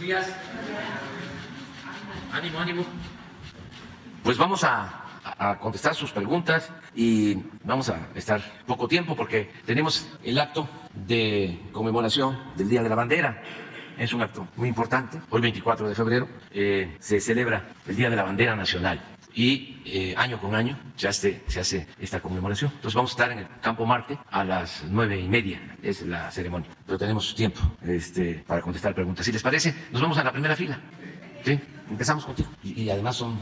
Buenos días. Ánimo, ánimo. Pues vamos a contestar sus preguntas y vamos a estar poco tiempo porque tenemos el acto de conmemoración del Día de la Bandera. Es un acto muy importante. Hoy, 24 de febrero, se celebra el Día de la Bandera Nacional y año con año se hace esta conmemoración. Entonces vamos a estar en el Campo Marte a las 9:30, es la ceremonia. Pero tenemos tiempo para contestar preguntas. Si les parece, nos vamos a la primera fila. Sí, empezamos contigo. Y además son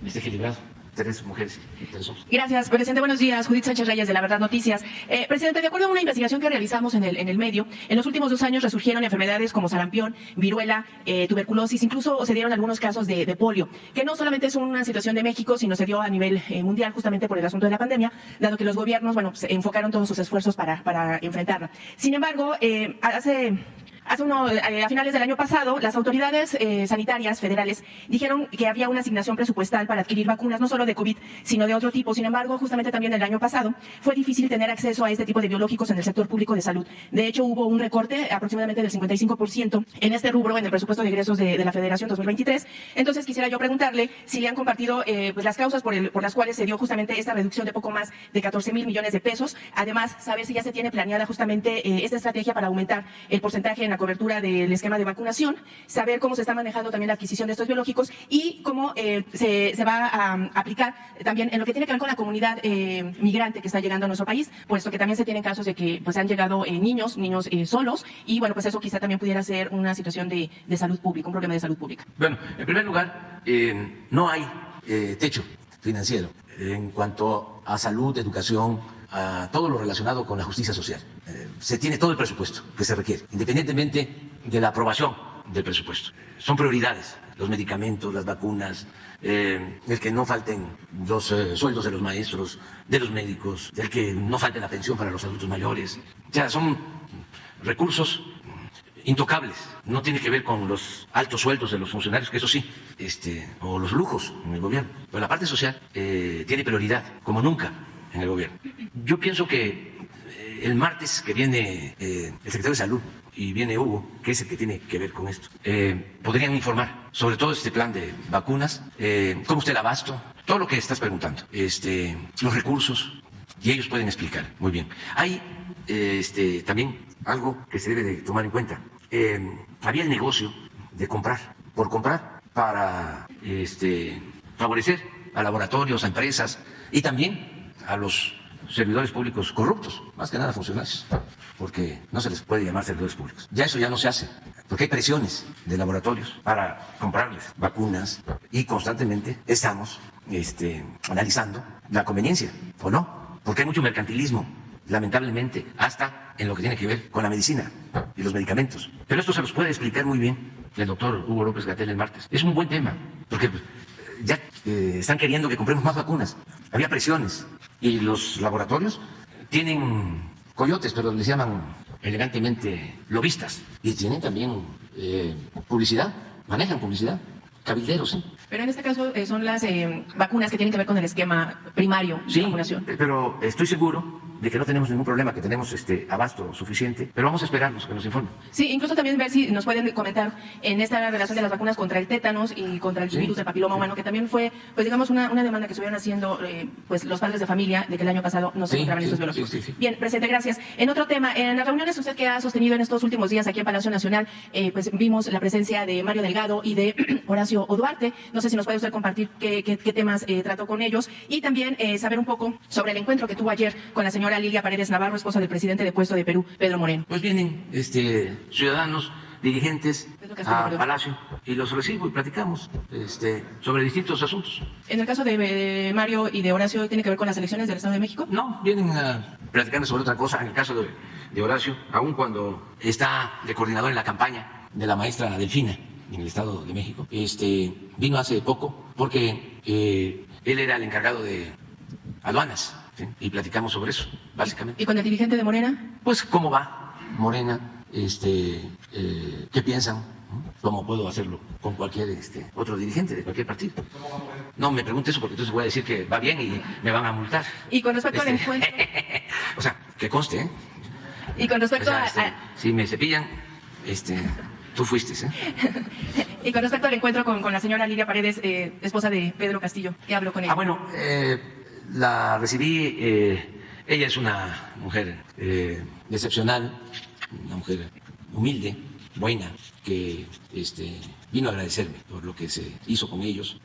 equilibrado. 3 mujeres y 3 hombres. Gracias, presidente. Buenos días. Judith Sánchez Reyes, de La Verdad Noticias. Presidente, de acuerdo a una investigación que realizamos en el medio, en los últimos 2 años resurgieron enfermedades como sarampión, viruela, tuberculosis, incluso se dieron algunos casos de polio, que no solamente es una situación de México, sino se dio a nivel mundial justamente por el asunto de la pandemia, dado que los gobiernos, se enfocaron todos sus esfuerzos para enfrentarla. Sin embargo, a finales del año pasado, las autoridades sanitarias federales dijeron que había una asignación presupuestal para adquirir vacunas, no solo de COVID, sino de otro tipo. Sin embargo, justamente también el año pasado fue difícil tener acceso a este tipo de biológicos en el sector público de salud. De hecho, hubo un recorte aproximadamente del 55% en este rubro en el presupuesto de egresos de la Federación 2023. Entonces, quisiera yo preguntarle si le han compartido pues las causas por las cuales se dio justamente esta reducción de poco más de 14,000 millones de pesos. Además, saber si ya se tiene planeada justamente esta estrategia para aumentar el porcentaje en la cobertura del esquema de vacunación, saber cómo se está manejando también la adquisición de estos biológicos y cómo se va a aplicar también en lo que tiene que ver con la comunidad migrante que está llegando a nuestro país, puesto que también se tienen casos de que pues han llegado niños solos y bueno, pues eso quizá también pudiera ser una situación de salud pública, un problema de salud pública. Bueno, en primer lugar, no hay techo financiero en cuanto a salud, educación, a todo lo relacionado con la justicia social. Se tiene todo el presupuesto que se requiere, independientemente de la aprobación del presupuesto. Son prioridades, los medicamentos, las vacunas, el que no falten los sueldos de los maestros, de los médicos, el que no falte la pensión para los adultos mayores. Ya son recursos intocables. No tiene que ver con los altos sueldos de los funcionarios, que eso sí, o los lujos en el gobierno. Pero la parte social tiene prioridad, como nunca en el gobierno. Yo pienso que el martes que viene el secretario de Salud y viene Hugo, que es el que tiene que ver con esto, podrían informar sobre todo este plan de vacunas, cómo está el abasto, todo lo que estás preguntando, los recursos, y ellos pueden explicar muy bien. Hay también algo que se debe de tomar en cuenta. Había el negocio de comprar, por comprar, para favorecer a laboratorios, a empresas y también a los servidores públicos corruptos, más que nada funcionarios, porque no se les puede llamar servidores públicos. Ya eso ya no se hace, porque hay presiones de laboratorios para comprarles vacunas y constantemente estamos analizando la conveniencia o no, porque hay mucho mercantilismo, lamentablemente, hasta en lo que tiene que ver con la medicina y los medicamentos. Pero esto se los puede explicar muy bien el doctor Hugo López-Gatell el martes. Es un buen tema, porque ya están queriendo que compremos más vacunas. Había presiones y los laboratorios tienen coyotes, pero les llaman elegantemente lobistas. Y tienen también publicidad, manejan publicidad, cabilderos, ¿sí? Pero en este caso son las vacunas que tienen que ver con el esquema primario de vacunación. Pero estoy seguro de que no tenemos ningún problema, que tenemos abasto suficiente, pero vamos a esperarnos que nos informen. Sí, incluso también ver si nos pueden comentar en esta relación de las vacunas contra el tétanos y contra el virus del papiloma humano, que también fue, pues digamos, una demanda que estuvieron haciendo pues los padres de familia de que el año pasado no se encontraban estos biológicos. Sí. Bien, presidente, gracias. En otro tema, en las reuniones usted que ha sostenido en estos últimos días aquí en Palacio Nacional, pues vimos la presencia de Mario Delgado y de Horacio Duarte. No sé si nos puede usted compartir qué temas trató con ellos y también saber un poco sobre el encuentro que tuvo ayer con la señora Lilia Paredes Navarro, esposa del presidente depuesto de Perú, Pedro Moreno. Pues vienen ciudadanos, dirigentes a Palacio y los recibo y platicamos sobre distintos asuntos. En el caso de Mario y de Horacio, ¿tiene que ver con las elecciones del Estado de México? No, vienen platicando sobre otra cosa. En el caso de Horacio, aun cuando está de coordinador en la campaña de la maestra Delfina en el Estado de México, vino hace poco porque él era el encargado de aduanas, ¿sí? Y platicamos sobre eso, básicamente. ¿Y con el dirigente de Morena? Pues cómo va Morena, qué piensan, cómo puedo hacerlo con cualquier otro dirigente de cualquier partido. No me pregunte eso porque entonces voy a decir que va bien y me van a multar. Y con respecto al encuentro... O sea, que conste, Y con respecto si me cepillan, Tú fuiste, ¿eh? Y con respecto al encuentro con la señora Lilia Paredes, esposa de Pedro Castillo, ¿qué habló con ella? Bueno, la recibí, ella es una mujer excepcional, una mujer humilde, buena, que vino a agradecerme por lo que se hizo con ellos,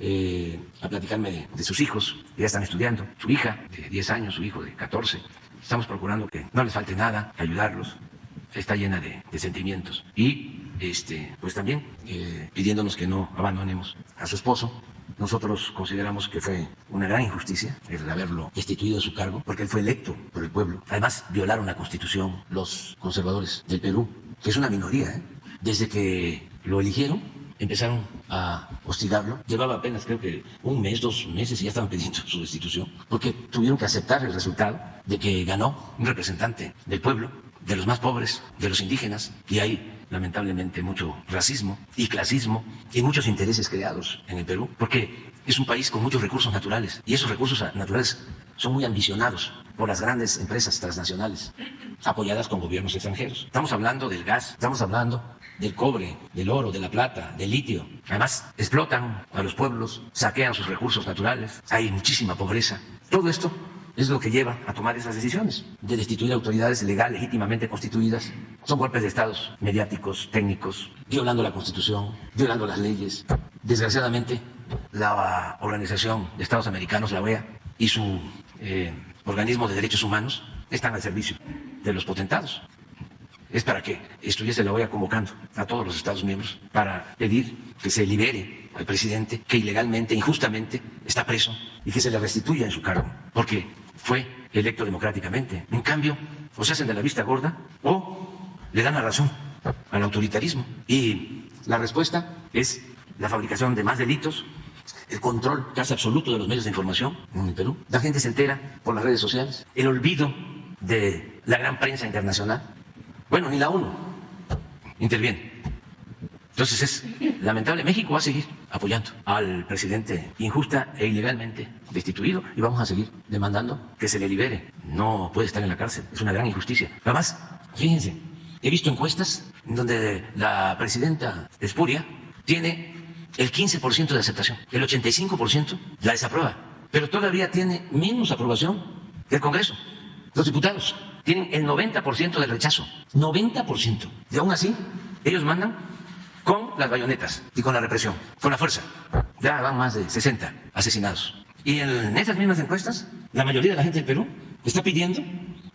a platicarme de sus hijos, que ya están estudiando, su hija de 10 años, su hijo de 14. Estamos procurando que no les falte nada, ayudarlos. Está llena de sentimientos y pues también pidiéndonos que no abandonemos a su esposo. Nosotros consideramos que fue una gran injusticia el haberlo destituido de su cargo, porque él fue electo por el pueblo. Además, violaron la Constitución los conservadores del Perú, que es una minoría, ¿eh? Desde que lo eligieron, empezaron a hostigarlo. Llevaba apenas, creo que 1 mes, 2 meses, y ya estaban pidiendo su destitución, porque tuvieron que aceptar el resultado de que ganó un representante del pueblo, de los más pobres, de los indígenas, y hay lamentablemente mucho racismo y clasismo y muchos intereses creados en el Perú, porque es un país con muchos recursos naturales y esos recursos naturales son muy ambicionados por las grandes empresas transnacionales apoyadas con gobiernos extranjeros. Estamos hablando del gas, estamos hablando del cobre, del oro, de la plata, del litio. Además, explotan a los pueblos, saquean sus recursos naturales, hay muchísima pobreza. Todo esto es lo que lleva a tomar esas decisiones de destituir autoridades legítimamente constituidas. Son golpes de estados mediáticos, técnicos, violando la Constitución, violando las leyes. Desgraciadamente, la Organización de Estados Americanos, la OEA, y su organismo de derechos humanos están al servicio de los potentados. Es para que estuviese la OEA convocando a todos los Estados miembros para pedir que se libere al presidente que ilegalmente, injustamente está preso y que se le restituya en su cargo, porque fue electo democráticamente. En cambio, o se hacen de la vista gorda o le dan la razón al autoritarismo. Y la respuesta es la fabricación de más delitos, el control casi absoluto de los medios de información en el Perú. La gente se entera por las redes sociales, el olvido de la gran prensa internacional. Bueno, ni la ONU interviene. Entonces es lamentable. México va a seguir apoyando al presidente injusta e ilegalmente destituido y vamos a seguir demandando que se le libere. No puede estar en la cárcel. Es una gran injusticia. Además, fíjense, he visto encuestas donde la presidenta Espuria tiene el 15% de aceptación, el 85% la desaprueba, pero todavía tiene menos aprobación que el Congreso. Los diputados tienen el 90% de rechazo, 90%. Y aún así, ellos mandan con las bayonetas y con la represión, con la fuerza. Ya van más de 60 asesinados. Y en esas mismas encuestas, la mayoría de la gente del Perú está pidiendo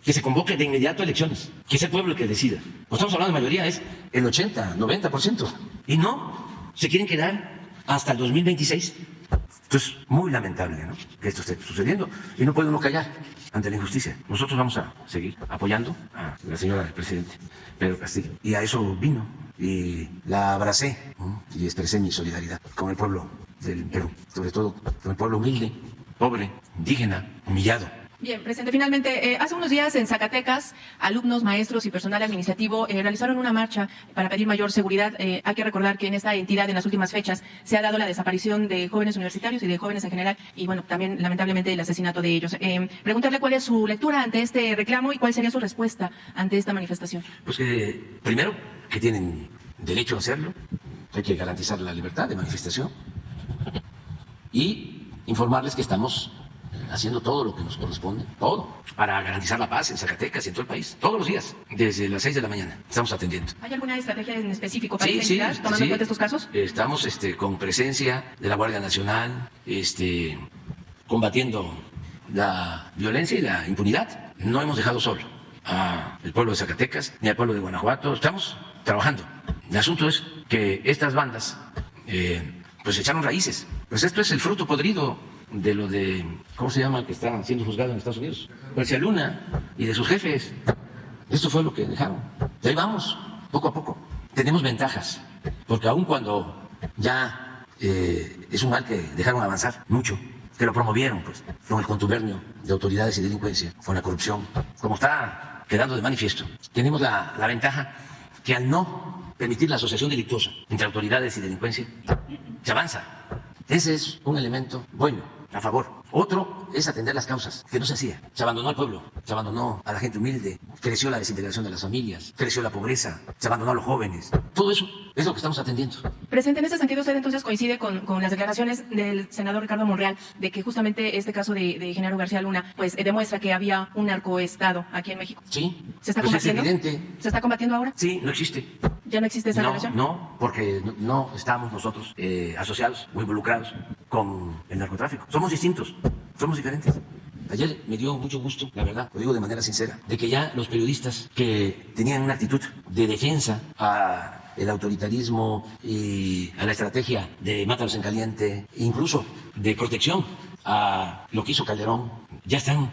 que se convoque de inmediato a elecciones, que sea el pueblo el que decida. Pues estamos hablando de mayoría, es el 80, 90%. Y no, se quieren quedar hasta el 2026. Entonces, muy lamentable, ¿no?, que esto esté sucediendo y no puede uno callar ante la injusticia. Nosotros vamos a seguir apoyando a la señora presidente Pedro Castillo. Y a eso vino y la abracé, ¿no?, y expresé mi solidaridad con el pueblo del Perú, sobre todo con el pueblo humilde, pobre, indígena, humillado. Bien, presidente, finalmente, hace unos días en Zacatecas, alumnos, maestros y personal administrativo realizaron una marcha para pedir mayor seguridad. Hay que recordar que en esta entidad, en las últimas fechas, se ha dado la desaparición de jóvenes universitarios y de jóvenes en general, y bueno, también lamentablemente el asesinato de ellos. Preguntarle cuál es su lectura ante este reclamo y cuál sería su respuesta ante esta manifestación. Pues que, primero, que tienen derecho a hacerlo, hay que garantizar la libertad de manifestación y informarles que estamos haciendo todo lo que nos corresponde, todo, para garantizar la paz en Zacatecas y en todo el país, todos los días, desde las 6 de la mañana, estamos atendiendo. ¿Hay alguna estrategia en específico para esta entidad, tomando en cuenta estos casos? Estamos con presencia de la Guardia Nacional, combatiendo la violencia y la impunidad. No hemos dejado solo al pueblo de Zacatecas ni al pueblo de Guanajuato, estamos trabajando. El asunto es que estas bandas pues echaron raíces. Pues esto es el fruto podrido de lo de, ¿cómo se llama?, que está siendo juzgado en Estados Unidos, García Luna y de sus jefes. Esto fue lo que dejaron. Y ahí vamos, poco a poco. Tenemos ventajas, porque aun cuando ya es un mal que dejaron avanzar mucho, que lo promovieron pues con el contubernio de autoridades y delincuencia, con la corrupción, como está quedando de manifiesto, tenemos la ventaja que al no permitir la asociación delictuosa entre autoridades y delincuencia, se avanza. Ese es un elemento bueno, a favor. Otro es atender las causas, que no se hacía. Se abandonó al pueblo, se abandonó a la gente humilde, creció la desintegración de las familias, creció la pobreza, se abandonó a los jóvenes. Todo eso es lo que estamos atendiendo. Presidente, en ese sentido, usted entonces coincide con las declaraciones del senador Ricardo Monreal de que justamente este caso de Genaro García Luna pues demuestra que había un narcoestado aquí en México. Sí, ¿Se está pues combatiendo? es evidente. ¿Se está combatiendo ahora? Sí, no existe. ¿Ya no existe esa relación? No, porque no estamos nosotros asociados o involucrados con el narcotráfico. Somos distintos, somos diferentes. Ayer me dio mucho gusto, la verdad, lo digo de manera sincera, de que ya los periodistas que tenían una actitud de defensa a el autoritarismo y a la estrategia de mátalos en caliente, incluso de protección a lo que hizo Calderón, ya están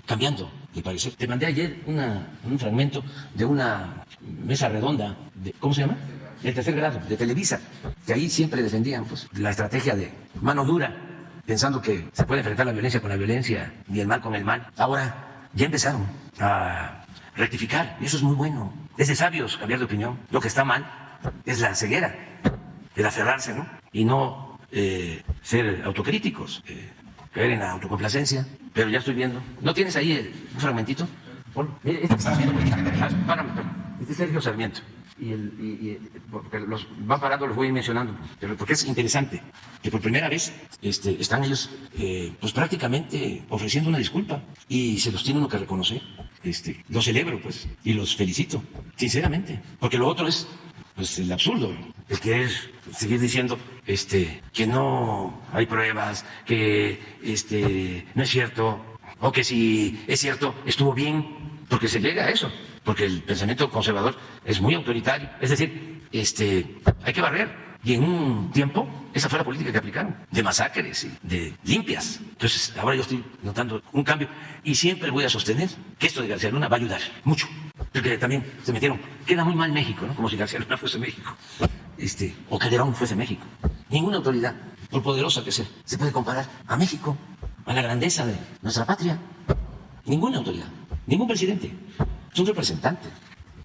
cambiando de parecer. Te mandé ayer un fragmento de una mesa redonda, ¿cómo se llama? El tercer grado, de Televisa, que ahí siempre defendían pues, la estrategia de mano dura, pensando que se puede enfrentar la violencia con la violencia y el mal con el mal. Ahora ya empezaron a rectificar, y eso es muy bueno. Es de sabios cambiar de opinión. Lo que está mal es la ceguera, el aferrarse, ¿no? Y no ser autocríticos, caer en la autocomplacencia. Pero ya estoy viendo. ¿No tienes ahí un fragmentito? Mire, párame. Este es Sergio Sarmiento. Porque los van parando, los voy a ir mencionando, pero porque es interesante que por primera vez están ellos pues prácticamente ofreciendo una disculpa y se los tiene uno que reconocer. Los celebro pues y los felicito sinceramente, porque lo otro es pues el absurdo, el que es seguir diciendo que no hay pruebas, que no es cierto, o que si es cierto estuvo bien, porque se llega a eso. Porque el pensamiento conservador es muy autoritario. Es decir, hay que barrer. Y en un tiempo, esa fue la política que aplicaron, de masacres y de limpias. Entonces, ahora yo estoy notando un cambio y siempre voy a sostener que esto de García Luna va a ayudar mucho. Porque también se metieron, queda muy mal México, ¿no? Como si García Luna fuese México. O Calderón fuese México. Ninguna autoridad, por poderosa que sea, se puede comparar a México, a la grandeza de nuestra patria. Ninguna autoridad, ningún presidente. Es un representante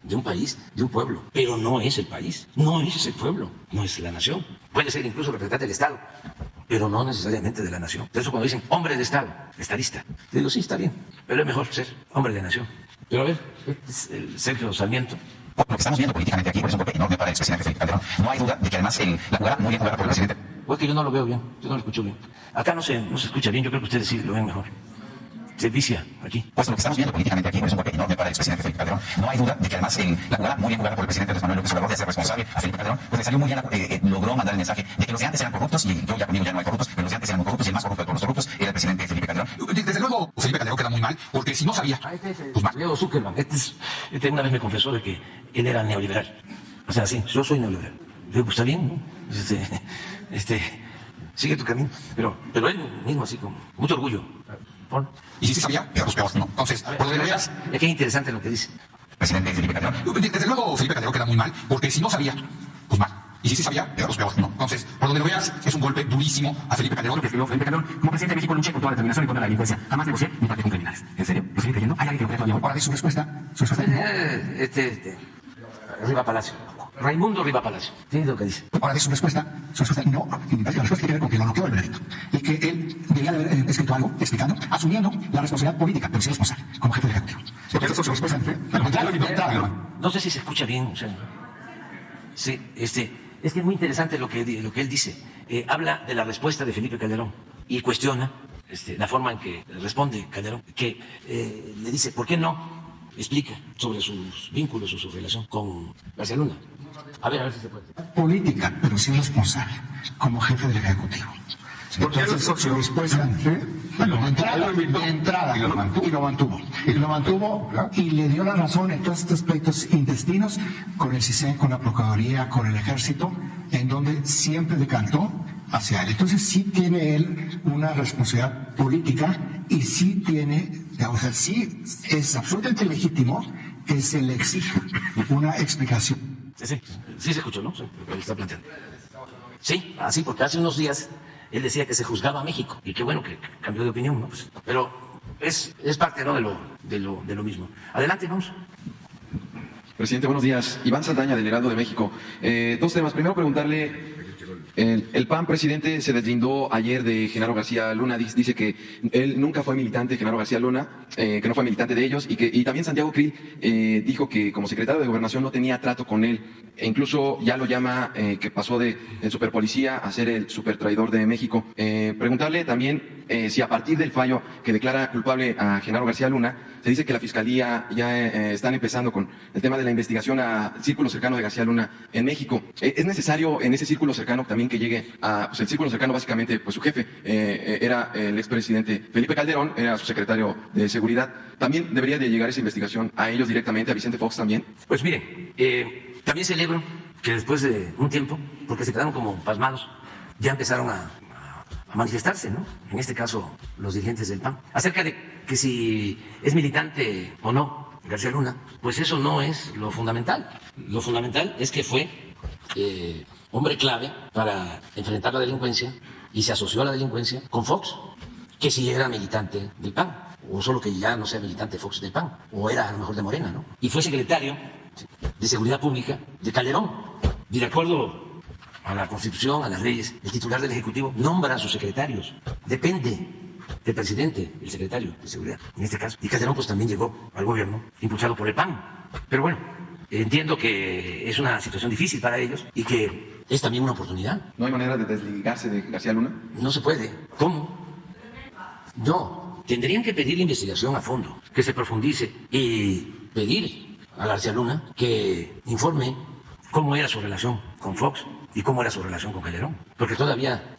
de un país, de un pueblo, pero no es el país, no es el pueblo, no es la nación. Puede ser incluso representante del Estado, pero no necesariamente de la nación. Por eso cuando dicen hombre de Estado, estadista, te digo, sí, está bien, pero es mejor ser hombre de nación. Pero a ver, este es el Sergio Sarmiento. Lo que estamos viendo políticamente aquí, por eso un golpe enorme para el expresidente Felipe Calderón. No hay duda de que además la jugada muy bien jugada por el presidente. Pues que yo no lo veo bien, yo no lo escucho bien. Acá no se escucha bien, yo creo que ustedes sí lo ven mejor. Se vicia aquí. Pues lo que estamos viendo políticamente aquí, por eso un golpe enorme para el expresidente Felipe Calderón. No hay duda de que además la jugada muy bien jugada por el presidente Andrés Manuel López Obrador de ser responsable a Felipe Calderón, pues le salió muy bien, logró mandar el mensaje de que los de antes eran corruptos, y yo ya conmigo ya no hay corruptos, pero los de antes eran muy corruptos, y el más corrupto de todos los corruptos era el presidente Felipe Calderón. Desde luego, Felipe Calderón queda muy mal, porque si no sabía, pues mal. Leo Zuckerman, una vez me confesó de que él era neoliberal. O sea, sí, yo soy neoliberal. Yo digo, pues está bien, ¿no? Sigue tu camino. Pero él mismo así con mucho orgullo. y si se sabía, era los peores, ¿no? Entonces, por donde lo veas, Es que es interesante lo que dice. presidente Felipe Calderón. Desde luego, Felipe Calderón queda muy mal, porque si no sabía, pues mal. Y si se sabía, era los peores, ¿no? Entonces, por donde lo veas, es un golpe durísimo a Felipe Calderón. Lo que escribió Felipe Calderón: como presidente de México luché con toda determinación y contra la delincuencia. Jamás negocié ni traté con criminales. ¿En serio? ¿Lo sigue creyendo? ¿Hay alguien que lo crea todavía hoy? Ahora de su respuesta. Riva Palacio. Raimundo Riva Palacio. ¿Tienes lo que dice? Ahora de su respuesta no, la respuesta tiene que ver con que lo noqueó el veredicto. Y que él debía de haber escrito algo explicando, asumiendo la responsabilidad política, pero sí responsable, como jefe del Ejecutivo. Porque esa es su respuesta. No sé si se escucha bien, o sea. Sí, es que es muy interesante lo que él dice. Habla de la respuesta de Felipe Calderón y cuestiona la forma en que responde Calderón, que le dice, ¿por qué no explica sobre sus vínculos o su relación con García Luna? A ver si se puede. Política, pero sí responsable, como jefe del Ejecutivo. Entonces, su respuesta, de entrada, y lo mantuvo y le dio la razón en todos estos aspectos intestinos con el CISEN, con la Procuraduría, con el Ejército, en donde siempre decantó hacia él. Entonces sí tiene él una responsabilidad política y sí tiene, o sea, sí es absolutamente legítimo que se le exija una explicación. Sí se escuchó, ¿no? Sí, lo que está planteando. Sí, así, porque hace unos días él decía que se juzgaba a México, y qué bueno que cambió de opinión, ¿no? Pues, pero es parte, ¿no?, de lo mismo. Adelante, vamos. Presidente, buenos días. Iván Saldaña, del Heraldo de México. Dos temas. Primero, preguntarle El PAN, presidente, se deslindó ayer de Genaro García Luna. Dice que él nunca fue militante, Genaro García Luna, que no fue militante de ellos, y también Santiago Krill dijo que como secretario de Gobernación no tenía trato con él, e incluso ya lo llama que pasó de el superpolicía a ser el supertraidor de México. Preguntarle también si a partir del fallo que declara culpable a Genaro García Luna, se dice que la Fiscalía ya están empezando con el tema de la investigación al círculo cercano de García Luna en México. ¿Es necesario en ese círculo cercano también que llegue a, pues el círculo cercano básicamente, pues su jefe era el expresidente Felipe Calderón, era su secretario de Seguridad? ¿También debería de llegar esa investigación a ellos directamente, a Vicente Fox también? Pues miren, también celebro que después de un tiempo, porque se quedaron como pasmados, ya empezaron a manifestarse, ¿no? En este caso, los dirigentes del PAN, acerca de que si es militante o no García Luna. Pues eso no es lo fundamental. Lo fundamental es que fue hombre clave para enfrentar la delincuencia y se asoció a la delincuencia con Fox, que si era militante del PAN, o solo que ya no sea militante Fox del PAN, o era a lo mejor de Morena, ¿no? Y fue secretario de Seguridad Pública de Calderón, y de acuerdo a la Constitución, a las leyes, el titular del Ejecutivo nombra a sus secretarios, depende del presidente, el secretario de Seguridad, en este caso. Y Calderón pues también llegó al gobierno impulsado por el PAN. Pero bueno, entiendo que es una situación difícil para ellos y que es también una oportunidad. ¿No hay manera de desligarse de García Luna? No se puede. ¿Cómo? No, tendrían que pedir la investigación a fondo, que se profundice y pedir a García Luna que informe cómo era su relación con Fox y cómo era su relación con Calderón. Porque todavía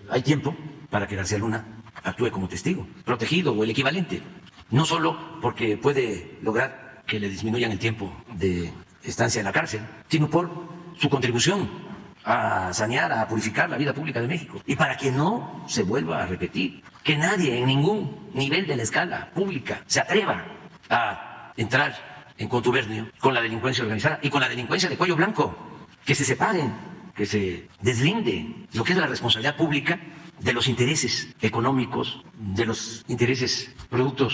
hay tiempo para que García Luna actúe como testigo, protegido o el equivalente. No solo porque puede lograr que le disminuyan el tiempo de estancia en la cárcel, sino por su contribución a sanear, a purificar la vida pública de México. Y para que no se vuelva a repetir, que nadie en ningún nivel de la escala pública se atreva a entrar en contubernio con la delincuencia organizada y con la delincuencia de cuello blanco, que se separen, que se deslinde lo que es la responsabilidad pública de los intereses económicos, de los intereses producto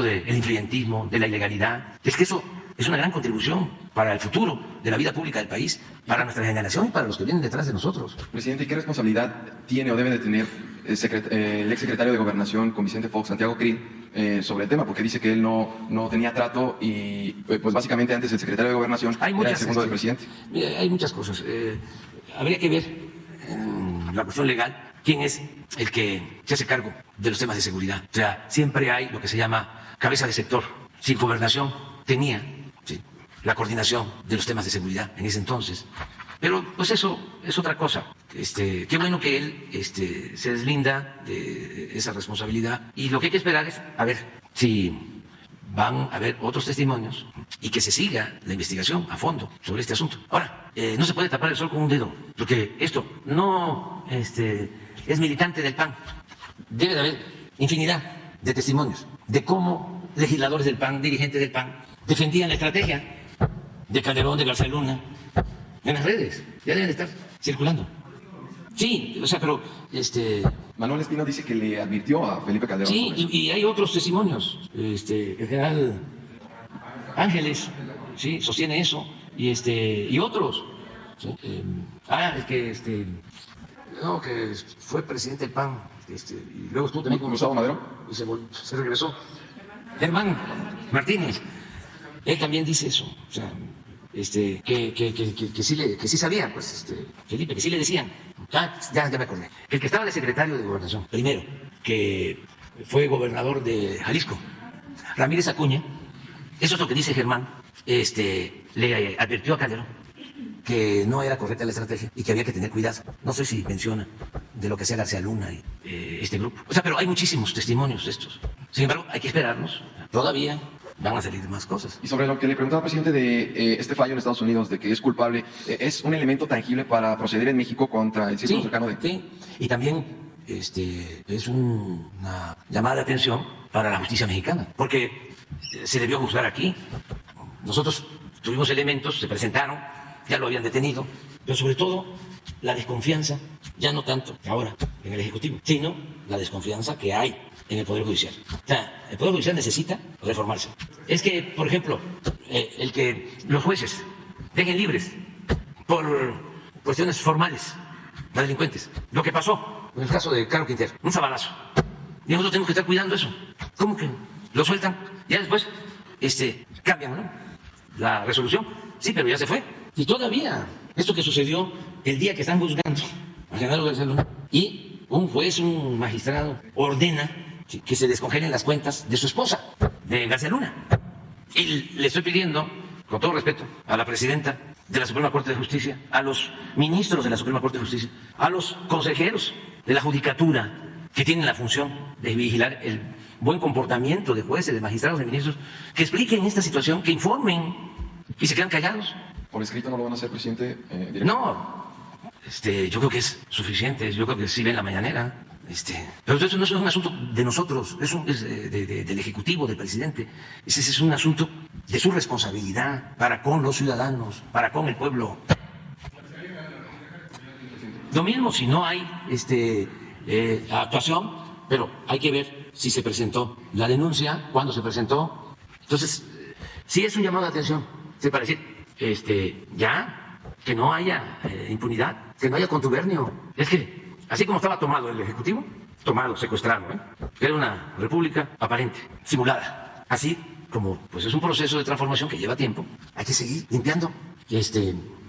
del influyentismo, de la ilegalidad. Es que eso es una gran contribución para el futuro de la vida pública del país, para nuestra generación y para los que vienen detrás de nosotros. Presidente, ¿y qué responsabilidad tiene o debe de tener el exsecretario de Gobernación con Vicente Fox, Santiago Krill, sobre el tema? Porque dice que él no tenía trato y pues básicamente antes el secretario de Gobernación era el segundo del presidente. Mira, hay muchas cosas. Habría que ver en la cuestión legal quién es el que se hace cargo de los temas de seguridad. O sea, siempre hay lo que se llama cabeza de sector. Si Gobernación tenía la coordinación de los temas de seguridad en ese entonces. Pero pues eso es otra cosa. Qué bueno que él se deslinda de esa responsabilidad. Y lo que hay que esperar es a ver si van a haber otros testimonios y que se siga la investigación a fondo sobre este asunto. Ahora, no se puede tapar el sol con un dedo, porque esto no es militante del PAN. Debe de haber infinidad de testimonios de cómo legisladores del PAN, dirigentes del PAN, defendían la estrategia de Calderón, de García Luna, en las redes. Ya deben estar circulando. Sí, o sea, pero Manuel Espino dice que le advirtió a Felipe Calderón. Sí, y hay otros testimonios. El general Ángeles, sí, sostiene eso, y otros. ¿Sí? El que que fue presidente del PAN, y luego estuvo también con Gustavo Madero, y se regresó. Germán Martínez, él también dice eso, o sea, que sí sabía, pues, Felipe, que sí le decían. Ya me acordé. El que estaba de secretario de Gobernación, primero, que fue gobernador de Jalisco, Ramírez Acuña, eso es lo que dice Germán, le advirtió a Calderón que no era correcta la estrategia y que había que tener cuidado. No sé si menciona de lo que hacía García Luna y este grupo. O sea, pero hay muchísimos testimonios de estos. Sin embargo, hay que esperarnos. Todavía van a salir más cosas. Y sobre lo que le preguntaba, presidente, de este fallo en Estados Unidos, de que es culpable, ¿es un elemento tangible para proceder en México contra el círculo cercano de...? Sí, y también es una llamada de atención para la justicia mexicana, porque se debió juzgar aquí. Nosotros tuvimos elementos, se presentaron, ya lo habían detenido, pero sobre todo la desconfianza, ya no tanto ahora en el Ejecutivo, sino la desconfianza que hay en el Poder Judicial. O sea, el Poder Judicial necesita reformarse. Es que, por ejemplo, el que los jueces dejen libres por cuestiones formales a delincuentes. Lo que pasó en el caso de Caro Quintero, un sabalazo. Y nosotros tenemos que estar cuidando eso. ¿Cómo que lo sueltan? Ya después cambian, ¿no?, la resolución. Sí, pero ya se fue. Y todavía, esto que sucedió el día que están juzgando a Genaro García Luna, y un juez, un magistrado, ordena que se descongelen las cuentas de su esposa, de García Luna. Y le estoy pidiendo, con todo respeto, a la presidenta de la Suprema Corte de Justicia, a los ministros de la Suprema Corte de Justicia, a los consejeros de la Judicatura, que tienen la función de vigilar el buen comportamiento de jueces, de magistrados, de ministros, que expliquen esta situación, que informen, y se quedan callados. ¿Por escrito no lo van a hacer, presidente? No, yo creo que es suficiente, yo creo que sí ven la mañanera. Pero eso no es un asunto de nosotros, es del Ejecutivo, del presidente. Ese es un asunto de su responsabilidad para con los ciudadanos, para con el pueblo. Lo mismo si no hay actuación, pero hay que ver si se presentó la denuncia, cuándo se presentó. Entonces, sí es un llamado de atención, para decir, ya, que no haya impunidad, que no haya contubernio. Es que así como estaba tomado el Ejecutivo, secuestrado, era una república aparente, simulada. Así como pues es un proceso de transformación que lleva tiempo, hay que seguir limpiando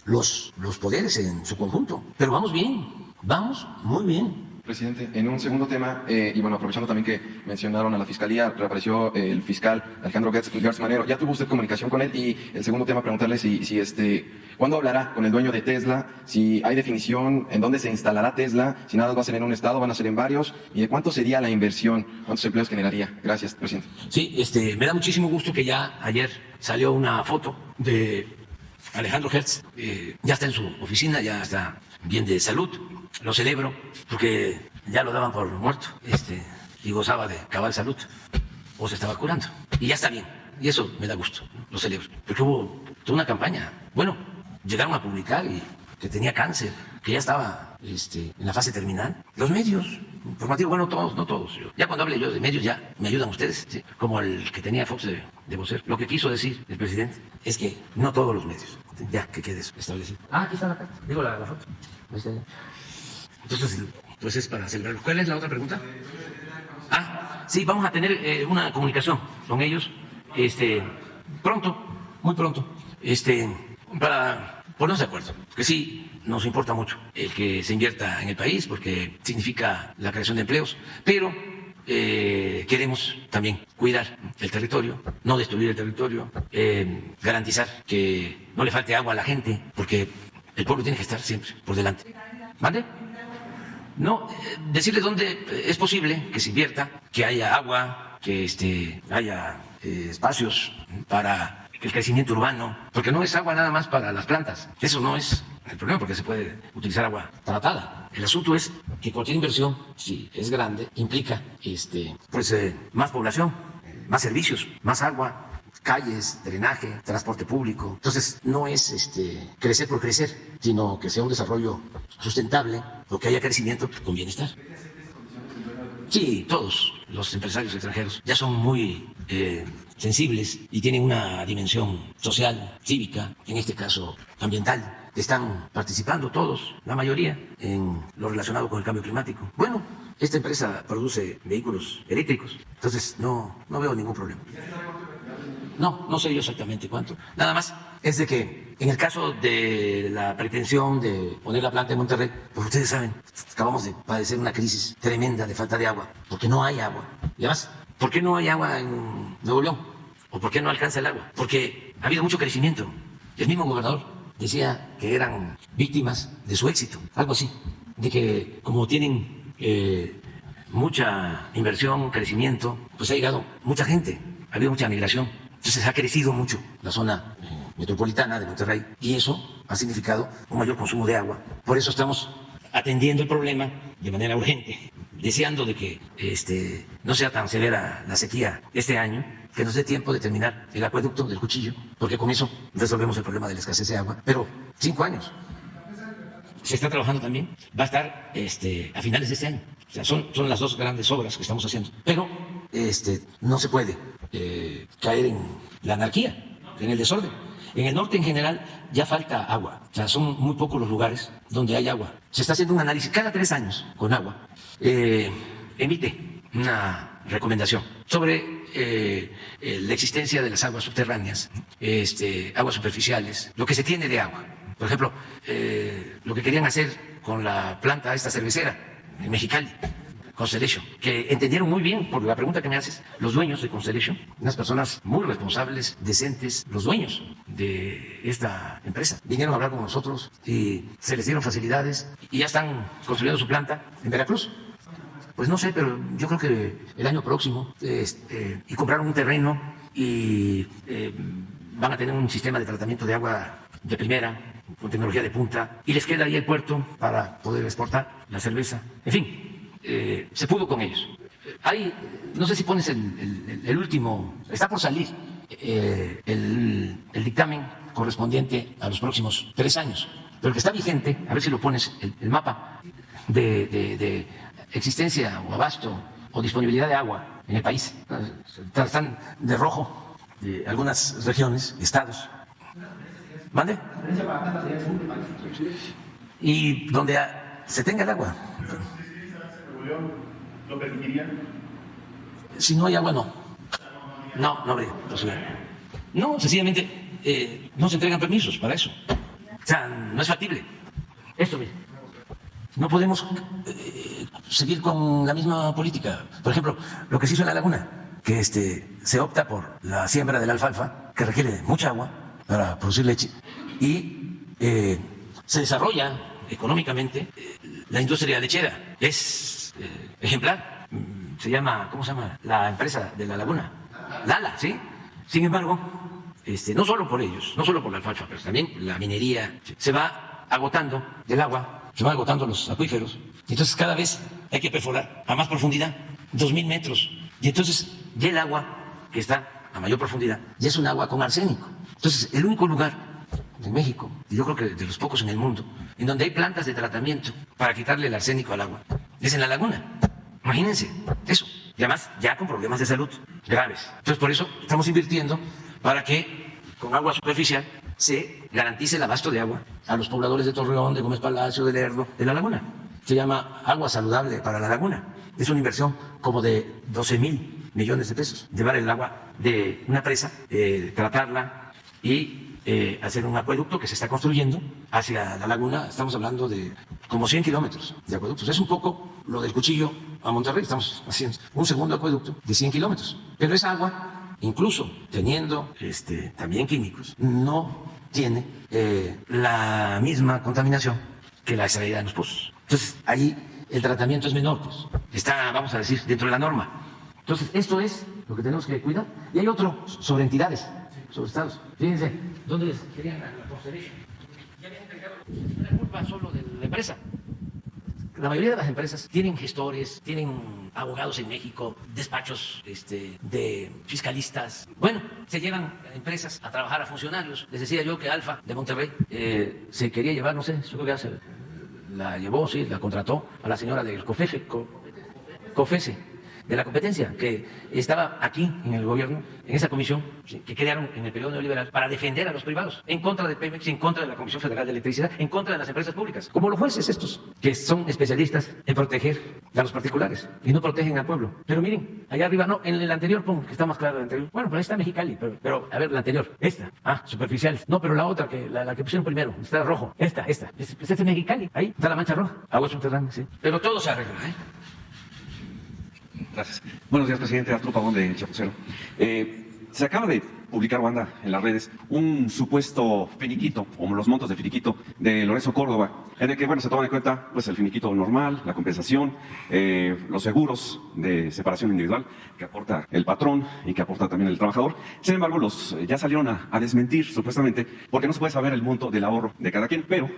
los poderes en su conjunto. Pero vamos bien, vamos muy bien. Presidente, en un segundo tema, y bueno, aprovechando también que mencionaron a la Fiscalía, reapareció el fiscal Alejandro Gertz Manero. ¿Ya tuvo usted comunicación con él? Y el segundo tema, preguntarle si ¿cuándo hablará con el dueño de Tesla? Si hay definición en dónde se instalará Tesla, si nada va a ser en un estado, van a ser en varios, y de cuánto sería la inversión, cuántos empleos generaría. Gracias, presidente. Sí, me da muchísimo gusto que ya ayer salió una foto de Alejandro Gertz. Ya está en su oficina, ya está bien de salud. Lo celebro porque ya lo daban por muerto y gozaba de cabal salud, o se estaba curando, y ya está bien, y eso me da gusto, lo celebro, porque hubo toda una campaña. Bueno, llegaron a publicar que tenía cáncer, que ya estaba en la fase terminal. Los medios informativos, bueno, todos, no todos. Ya cuando hable yo de medios ya me ayudan ustedes, ¿sí? Como el que tenía Fox de vocero. Lo que quiso decir el presidente es que no todos los medios, ya que quede eso establecido. Aquí está la carta, digo la foto. Entonces, pues es para celebrarlo. ¿Cuál es la otra pregunta? Sí, vamos a tener una comunicación con ellos pronto, muy pronto, para ponernos de acuerdo, porque sí nos importa mucho el que se invierta en el país, porque significa la creación de empleos, pero queremos también cuidar el territorio, no destruir el territorio, garantizar que no le falte agua a la gente, porque el pueblo tiene que estar siempre por delante. ¿Mande? No, decirles dónde es posible que se invierta, que haya agua, que haya espacios para el crecimiento urbano, porque no es agua nada más para las plantas. Eso no es el problema, porque se puede utilizar agua tratada. El asunto es que cualquier inversión, si es grande, implica más población, más servicios, más agua, calles, drenaje, transporte público. Entonces, no es crecer por crecer, sino que sea un desarrollo sustentable o que haya crecimiento con bienestar. Sí, todos los empresarios extranjeros ya son muy sensibles y tienen una dimensión social, cívica, en este caso ambiental. Están participando todos, la mayoría, en lo relacionado con el cambio climático. Bueno, esta empresa produce vehículos eléctricos, entonces no veo ningún problema. No sé yo exactamente cuánto. Nada más es de que en el caso de la pretensión de poner la planta en Monterrey, pues ustedes saben, acabamos de padecer una crisis tremenda de falta de agua, porque no hay agua. Y además, ¿por qué no hay agua en Nuevo León? ¿O por qué no alcanza el agua? Porque ha habido mucho crecimiento. El mismo gobernador decía que eran víctimas de su éxito, algo así, de que como tienen mucha inversión, crecimiento, pues ha llegado mucha gente, ha habido mucha migración. Entonces ha crecido mucho la zona metropolitana de Monterrey y eso ha significado un mayor consumo de agua. Por eso estamos atendiendo el problema de manera urgente, deseando de que no sea tan severa la sequía este año, que nos dé tiempo de terminar el acueducto del Cuchillo, porque con eso resolvemos el problema de la escasez de agua. Pero 5 años. Se está trabajando también. Va a estar a finales de este año. O sea, son las 2 grandes obras que estamos haciendo. Pero no se puede caer en la anarquía. en el desorden. En el norte en general ya falta agua, o sea, son muy pocos los lugares donde hay agua. Se está haciendo un análisis cada 3 años con agua. Emite una recomendación sobre la existencia de las aguas subterráneas, aguas superficiales, lo que se tiene de agua. Por ejemplo, lo que querían hacer con la planta esta cervecera en Mexicali, Constellation, que entendieron muy bien, por la pregunta que me haces, los dueños de Constellation, unas personas muy responsables, decentes, los dueños de esta empresa, vinieron a hablar con nosotros y se les dieron facilidades y ya están construyendo su planta en Veracruz. Pues no sé, pero yo creo que el año próximo, y compraron un terreno y van a tener un sistema de tratamiento de agua de primera, con tecnología de punta, y les queda ahí el puerto para poder exportar la cerveza. En fin, se pudo con ellos. Hay, no sé si pones el último, está por salir el dictamen correspondiente a los próximos 3 años, pero el que está vigente, a ver si lo pones, el mapa de existencia o abasto o disponibilidad de agua en el país. Están de rojo algunas regiones, estados. ¿Mande? Y donde se tenga el agua. ¿Lo permitirían? Si no hay agua, no. No habría posibilidad. No, sencillamente no se entregan permisos para eso. O sea, no es factible. Esto, mire. No podemos seguir con la misma política. Por ejemplo, lo que se hizo en la laguna, que se opta por la siembra de la alfalfa, que requiere mucha agua para producir leche, y se desarrolla económicamente la industria lechera. Es ejemplar. Se llama, ¿cómo se llama? La empresa de la laguna. Lala, ¿sí? Sin embargo, no solo por ellos, no solo por la alfalfa, pero también la minería, se va agotando el agua, se van agotando los acuíferos. Entonces cada vez hay que perforar a más profundidad, 2.000 metros. Y entonces ya el agua que está a mayor profundidad ya es un agua con arsénico. Entonces el único lugar en México, y yo creo que de los pocos en el mundo, en donde hay plantas de tratamiento para quitarle el arsénico al agua, es en la laguna. Imagínense eso. Y además ya con problemas de salud graves. Entonces por eso estamos invirtiendo para que con agua superficial se garantice el abasto de agua a los pobladores de Torreón, de Gómez Palacio, de Lerdo, de la laguna. Se llama Agua Saludable para la Laguna. Es una inversión como de 12,000 millones de pesos. Llevar el agua de una presa, tratarla y hacer un acueducto que se está construyendo hacia la laguna. Estamos hablando de como 100 kilómetros de acueductos. Es un poco lo del Cuchillo a Monterrey. Estamos haciendo un segundo acueducto de 100 kilómetros. Pero esa agua, incluso teniendo también químicos, no tiene la misma contaminación que la extraída en los pozos. Entonces, ahí el tratamiento es menor, pues. Está, vamos a decir, dentro de la norma. Entonces, esto es lo que tenemos que cuidar. Y hay otro sobre entidades, sobre estados. Fíjense, ¿dónde les querían la Constellation? Ya habían entregado la culpa solo de la empresa. La mayoría de las empresas tienen gestores, tienen abogados en México, despachos de fiscalistas. Bueno, se llevan empresas a trabajar a funcionarios. Les decía yo que Alfa de Monterrey se quería llevar, no sé, yo creo que ya se la llevó, sí, la contrató a la señora del COFESE, de la competencia, que estaba aquí en el gobierno, en esa comisión que crearon en el periodo neoliberal para defender a los privados, en contra de Pemex, en contra de la Comisión Federal de Electricidad, en contra de las empresas públicas, como los jueces estos, que son especialistas en proteger a los particulares y no protegen al pueblo. Pero miren, allá arriba, no, en el anterior, que está más claro el anterior. Bueno, pero ahí está Mexicali, pero a ver, la anterior, superficiales. No, pero la otra, la que pusieron primero, está rojo, esta, es Mexicali, ahí está la mancha roja, agua subterránea, sí. Pero todo se arregla, Gracias. Buenos días, presidente. Arturo Pavón de Chapucero. Se acaba de publicar, Wanda, en las redes, un supuesto finiquito, o los montos de finiquito de Lorenzo Córdoba, en el que, se toman en cuenta pues el finiquito normal, la compensación, los seguros de separación individual que aporta el patrón y que aporta también el trabajador. Sin embargo, ya salieron a desmentir, supuestamente, porque no se puede saber el monto del ahorro de cada quien, pero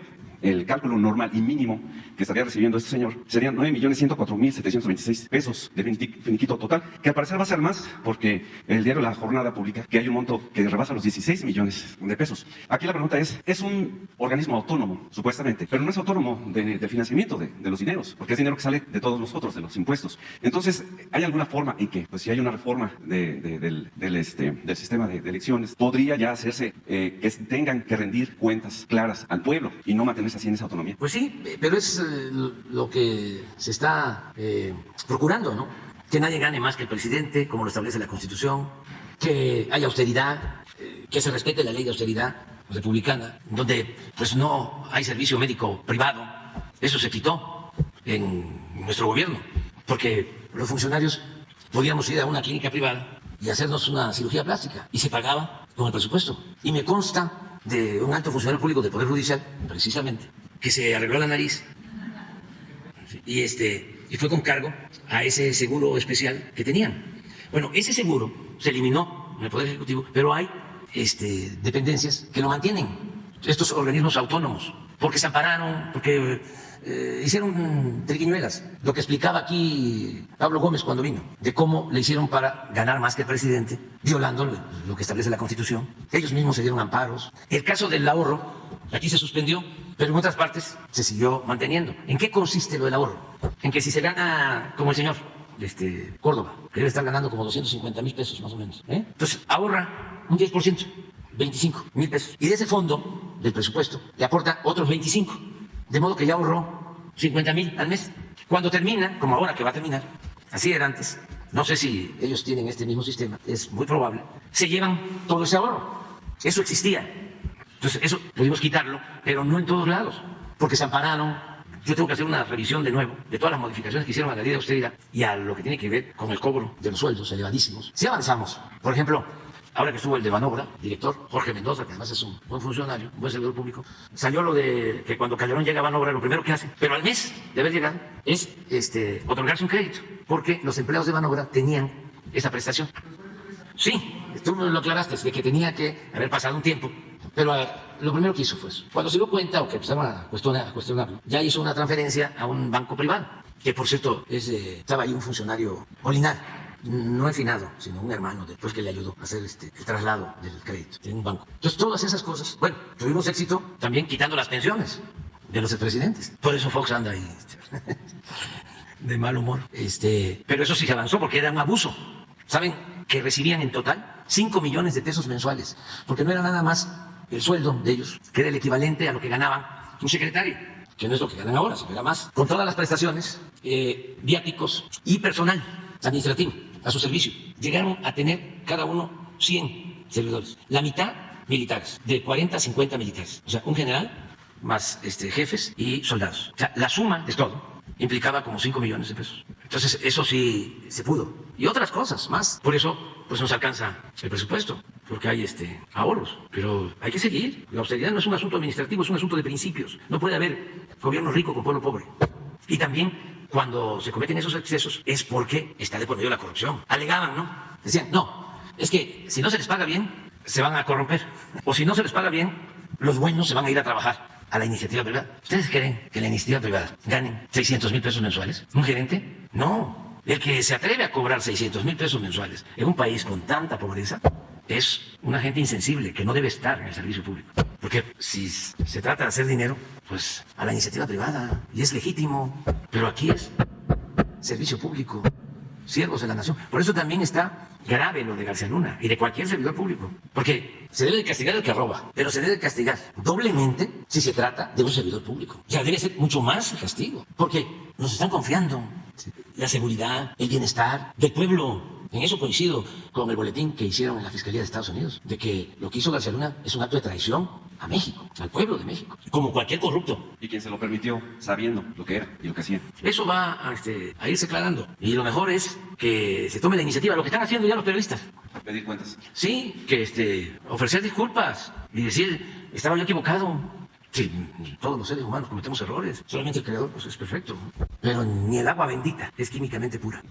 el cálculo normal y mínimo que estaría recibiendo este señor serían 9.104.726 pesos de finiquito total, que al parecer va a ser más, porque el diario La Jornada publica que hay un monto monto que rebasa los 16 millones de pesos. Aquí la pregunta es un organismo autónomo, supuestamente, pero no es autónomo del financiamiento de los dineros, porque es dinero que sale de todos nosotros, de los impuestos. Entonces, ¿hay alguna forma en que, pues si hay una reforma del sistema de elecciones, podría ya hacerse que tengan que rendir cuentas claras al pueblo y no mantenerse así en esa autonomía? Pues sí, pero es lo que se está procurando, ¿no? Que nadie gane más que el presidente, como lo establece la Constitución, que haya austeridad, que se respete la ley de austeridad republicana, donde pues no hay servicio médico privado. Eso se quitó en nuestro gobierno, porque los funcionarios podíamos ir a una clínica privada y hacernos una cirugía plástica y se pagaba con el presupuesto. Y me consta de un alto funcionario público del Poder Judicial, precisamente, que se arregló la nariz y fue con cargo a ese seguro especial que tenían. Bueno, ese seguro se eliminó en el Poder Ejecutivo, pero hay dependencias que lo mantienen, estos organismos autónomos, porque se ampararon, porque hicieron triquiñuelas. Lo que explicaba aquí Pablo Gómez cuando vino, de cómo le hicieron para ganar más que el presidente, violando lo que establece la Constitución. Ellos mismos se dieron amparos. El caso del ahorro, aquí se suspendió, pero en otras partes se siguió manteniendo. ¿En qué consiste lo del ahorro? En que si se gana, como el señor Córdoba, que debe estar ganando como 250,000 pesos más o menos, entonces ahorra un 10%, 25,000 pesos. Y de ese fondo del presupuesto le aporta otros 25, de modo que ya ahorró 50,000 al mes. Cuando termina, como ahora que va a terminar, así era antes, no sé si ellos tienen este mismo sistema, es muy probable, se llevan todo ese ahorro. Eso existía. Entonces eso pudimos quitarlo, pero no en todos lados, porque se ampararon. Yo tengo que hacer una revisión de nuevo de todas las modificaciones que hicieron a la ley de austeridad y a lo que tiene que ver con el cobro de los sueldos elevadísimos. Si avanzamos, por ejemplo, ahora que estuvo el de Banobra, director Jorge Mendoza, que además es un buen funcionario, un buen servidor público, salió lo de que cuando Calderón llega a Banobra, lo primero que hace, pero al mes de haber llegado, es otorgarse un crédito, porque los empleados de Banobra tenían esa prestación. Sí, tú me lo aclaraste, de que tenía que haber pasado un tiempo, pero lo primero que hizo fue eso. Cuando se dio cuenta, o que empezaron a cuestionarlo, ya hizo una transferencia a un banco privado, que por cierto estaba ahí un funcionario Molinar, no el finado, sino un hermano después que le ayudó a hacer el traslado del crédito en un banco. Entonces todas esas cosas, bueno, tuvimos éxito también quitando las pensiones de los expresidentes. Por eso Fox anda ahí de mal humor. Pero eso sí se avanzó porque era un abuso. ¿Saben que recibían en total 5 millones de pesos mensuales? Porque no era nada más el sueldo de ellos, que era el equivalente a lo que ganaba un secretario, que no es lo que ganan ahora, sino era más, con todas las prestaciones, viáticos y personal administrativo a su servicio. Llegaron a tener cada uno 100 servidores, la mitad militares, de 40 a 50 militares, o sea, un general más jefes y soldados. O sea, la suma de todo implicaba como 5 millones de pesos. Entonces, eso sí se pudo. Y otras cosas más. Por eso, pues nos alcanza el presupuesto, porque hay ahorros. Pero hay que seguir. La austeridad no es un asunto administrativo, es un asunto de principios. No puede haber gobierno rico con pueblo pobre. Y también, cuando se cometen esos excesos, es porque está de por medio la corrupción. Alegaban, ¿no? Decían, no, es que si no se les paga bien, se van a corromper. O si no se les paga bien, los buenos se van a ir a trabajar a la iniciativa privada. ¿Ustedes creen que la iniciativa privada gane 600,000 pesos mensuales? ¿Un gerente? No. El que se atreve a cobrar 600,000 pesos mensuales en un país con tanta pobreza es una gente insensible que no debe estar en el servicio público. Porque si se trata de hacer dinero, pues a la iniciativa privada, y es legítimo, pero aquí es servicio público, siervos de la nación. Por eso también está grave lo de García Luna y de cualquier servidor público, porque se debe de castigar al que roba, pero se debe castigar doblemente si se trata de un servidor público. O sea, debe ser mucho más el castigo, porque nos están confiando la seguridad, el bienestar del pueblo. En eso coincido con el boletín que hicieron en la Fiscalía de Estados Unidos, de que lo que hizo García Luna es un acto de traición a México, al pueblo de México, como cualquier corrupto. Y quien se lo permitió sabiendo lo que era y lo que hacía. Eso va a irse aclarando. Y lo mejor es que se tome la iniciativa, lo que están haciendo ya los periodistas. Pedir cuentas. Sí, que ofrecer disculpas y decir, estaba yo equivocado. Sí, todos los seres humanos cometemos errores. Solamente el creador pues, es perfecto. Pero ni el agua bendita es químicamente pura.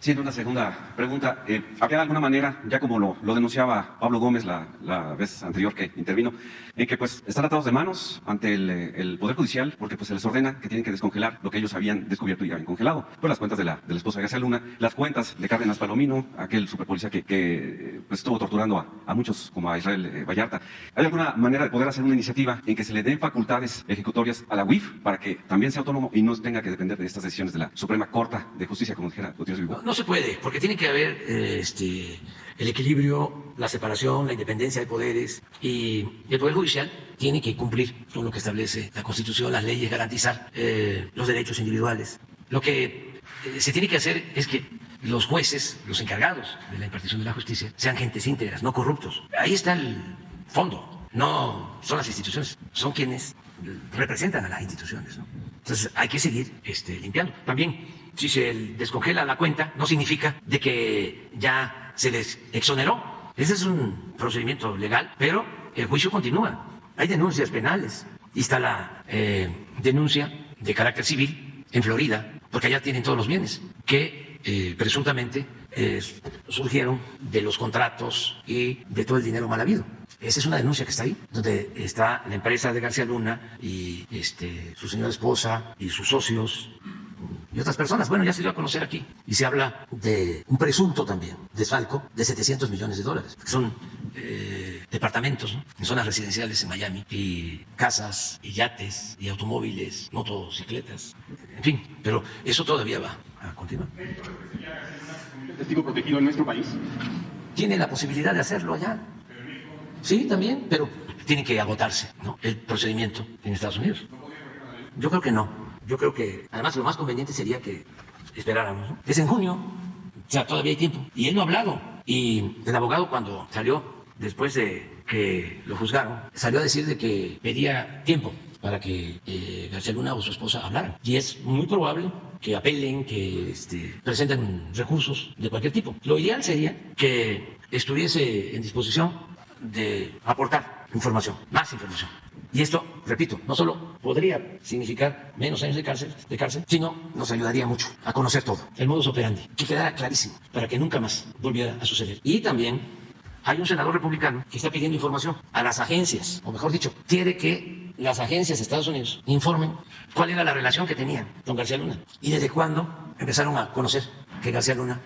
Sí, una segunda pregunta. ¿Había alguna manera, ya como lo denunciaba Pablo Gómez la vez anterior que intervino, en que pues están atados de manos ante el Poder Judicial porque pues se les ordena que tienen que descongelar lo que ellos habían descubierto y habían congelado? Pues las cuentas de la esposa de García Luna, las cuentas de Cárdenas Palomino, aquel superpolicía que pues estuvo torturando a muchos, como a Israel Vallarta. ¿Hay alguna manera de poder hacer una iniciativa en que se le den facultades ejecutorias a la UIF para que también sea autónomo y no tenga que depender de estas decisiones de la Suprema Corte de Justicia, como dijera Gutiérrez Vivo? No se puede, porque tiene que haber el equilibrio, la separación, la independencia de poderes, y el Poder Judicial tiene que cumplir con lo que establece la Constitución, las leyes, garantizar los derechos individuales. Lo que se tiene que hacer es que los jueces, los encargados de la impartición de la justicia, sean gentes íntegras, no corruptos. Ahí está el fondo, no son las instituciones, son quienes representan a las instituciones, ¿no? Entonces hay que seguir limpiando. También, si se descongela la cuenta, no significa de que ya se les exoneró. Ese es un procedimiento legal, pero el juicio continúa. Hay denuncias penales. Y está la denuncia de carácter civil en Florida, porque allá tienen todos los bienes que presuntamente surgieron de los contratos y de todo el dinero mal habido. Esa es una denuncia que está ahí, donde está la empresa de García Luna y su señora esposa y sus socios y otras personas. Bueno, ya se dio a conocer aquí. Y se habla de un presunto también desfalco de $700 millones, que son departamentos, ¿no?, en zonas residenciales en Miami, y casas, y yates, y automóviles, motocicletas, en fin. Pero eso todavía va a continuar. ¿Testigo protegido en nuestro país? Tiene la posibilidad de hacerlo allá. Sí, también, pero tiene que agotarse, ¿no?, el procedimiento en Estados Unidos. Yo creo que no. Yo creo que, además, lo más conveniente sería que esperáramos, ¿no? Es en junio, o sea, todavía hay tiempo. Y él no ha hablado. Y el abogado, cuando salió, después de que lo juzgaron, salió a decir de que pedía tiempo para que García Luna o su esposa hablaran. Y es muy probable que apelen, que presenten recursos de cualquier tipo. Lo ideal sería que estuviese en disposición de aportar información, más información. Y esto, repito, no solo podría significar menos años de cárcel, sino nos ayudaría mucho a conocer todo, el modus operandi, que quedara clarísimo para que nunca más volviera a suceder. Y también hay un senador republicano que está pidiendo información a las agencias, o mejor dicho, quiere que las agencias de Estados Unidos informen cuál era la relación que tenían con García Luna y desde cuándo empezaron a conocer que García Luna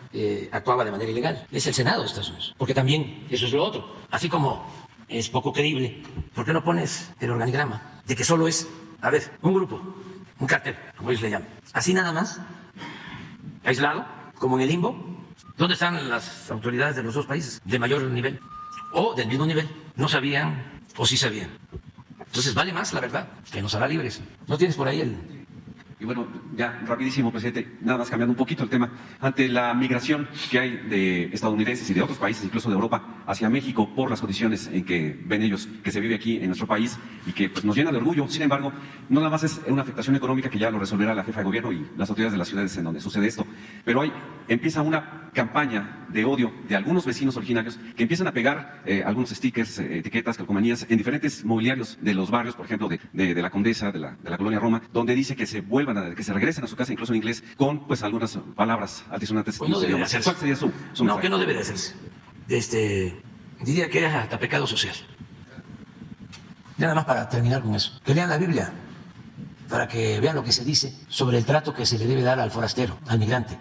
actuaba de manera ilegal. Es el Senado de Estados Unidos, porque también eso es lo otro. Así como es poco creíble, ¿por qué no pones el organigrama de que solo es, un grupo, un cartel, como ellos le llaman? Así nada más, aislado, como en el limbo. ¿Dónde están las autoridades de los dos países de mayor nivel o del mismo nivel? No sabían o sí sabían. Entonces vale más la verdad, que nos hará libres. ¿No tienes por ahí el...? Y bueno, ya rapidísimo, presidente, nada más cambiando un poquito el tema. Ante la migración que hay de estadounidenses y de otros países, incluso de Europa, hacia México por las condiciones en que ven ellos que se vive aquí en nuestro país y que pues, nos llena de orgullo. Sin embargo, no nada más es una afectación económica que ya lo resolverá la jefa de gobierno y las autoridades de las ciudades en donde sucede esto, pero empieza una campaña de odio de algunos vecinos originarios que empiezan a pegar algunos stickers, etiquetas, calcomanías en diferentes mobiliarios de los barrios, por ejemplo, de la Condesa, de la colonia Roma, donde dice que se que se regresen a su casa, incluso en inglés, con pues algunas palabras altisonantes. Pues no debe de hacerse. ¿Cuál sería su No, mensaje? que no debe de hacerse. Diría que es hasta pecado social. Ya nada más para terminar con eso. Que lean la Biblia, para que vean lo que se dice sobre el trato que se le debe dar al forastero, al migrante.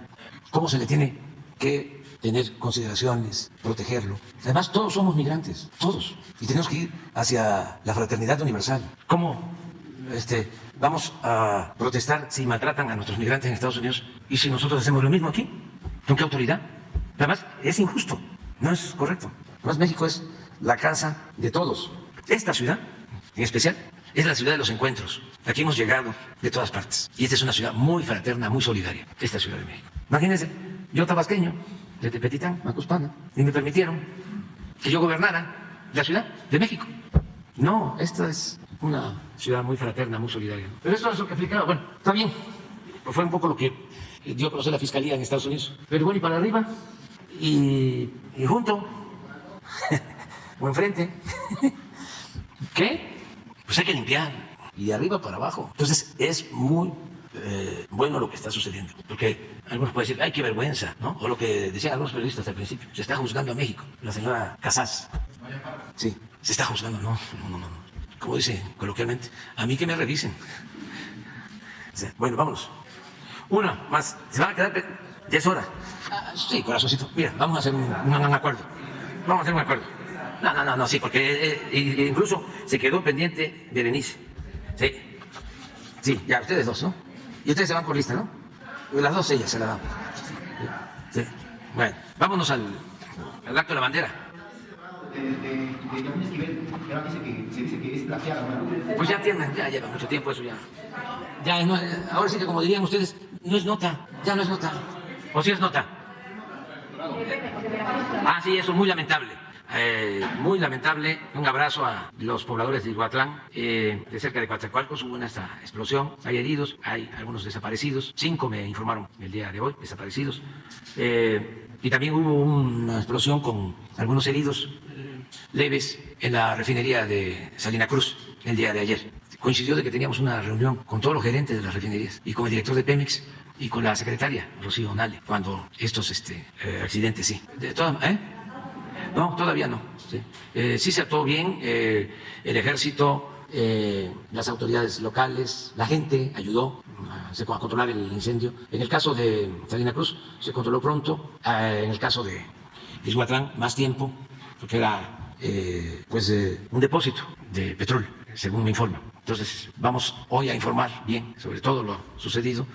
Cómo se le tiene que tener consideraciones, protegerlo. Además, todos somos migrantes, todos. Y tenemos que ir hacia la fraternidad universal. ¿Cómo vamos a protestar si maltratan a nuestros migrantes en Estados Unidos y si nosotros hacemos lo mismo aquí? ¿Con qué autoridad? Además, es injusto, no es correcto. Además, México es la casa de todos. Esta ciudad, en especial, es la ciudad de los encuentros. Aquí hemos llegado de todas partes. Y esta es una ciudad muy fraterna, muy solidaria, esta Ciudad de México. Imagínense, yo tabasqueño, de Tepetitán, Macuspana, y me permitieron que yo gobernara la Ciudad de México. No, esta es una ciudad muy fraterna, muy solidaria. Pero eso es lo que explicaba. Bueno, está bien. Pues fue un poco lo que dio a conocer la Fiscalía en Estados Unidos. Pero bueno, y para arriba, y junto, o enfrente. ¿Qué? Pues hay que limpiar. Y de arriba para abajo. Entonces es muy bueno lo que está sucediendo, porque algunos pueden decir, ay, qué vergüenza, ¿no? O lo que decían algunos periodistas al principio, se está juzgando a México, la señora Casas. Sí, se está juzgando, no. Como dice coloquialmente, a mí que me revisen. Bueno, vámonos. Una más, se van a quedar 10 horas. Sí, corazoncito, mira, vamos a hacer un acuerdo. Vamos a hacer un acuerdo. No, sí, porque incluso se quedó pendiente Berenice. Sí, ya, ustedes dos, ¿no? Y ustedes se van por lista, ¿no? Las dos ellas se la dan. Sí. Bueno, vámonos al acto de la bandera. Pues ya lleva mucho tiempo eso ya. Ya no, ahora sí que como dirían ustedes, no es nota, ya no es nota. ¿O sí es nota? Sí, eso, muy lamentable. Muy lamentable. Un abrazo a los pobladores de Ixhuatlán, de cerca de Coatzacoalcos. Hubo esta explosión, hay heridos, hay algunos desaparecidos, 5 me informaron el día de hoy, desaparecidos. Y también hubo una explosión con algunos heridos leves en la refinería de Salina Cruz el día de ayer. Coincidió de que teníamos una reunión con todos los gerentes de las refinerías y con el director de Pemex y con la secretaria, Rocío Nale, cuando estos accidentes, sí. No, todavía no. Sí se actuó bien, el ejército, las autoridades locales, la gente ayudó a controlar el incendio. En el caso de Salina Cruz se controló pronto, en el caso de Ixhuatlán más tiempo, porque era un depósito de petróleo, según me informan. Entonces vamos hoy a informar bien sobre todo lo sucedido.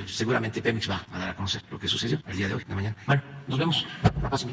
Seguramente Pemex va a dar a conocer lo que sucedió el día de hoy, en la mañana. Bueno, nos vemos. La paz.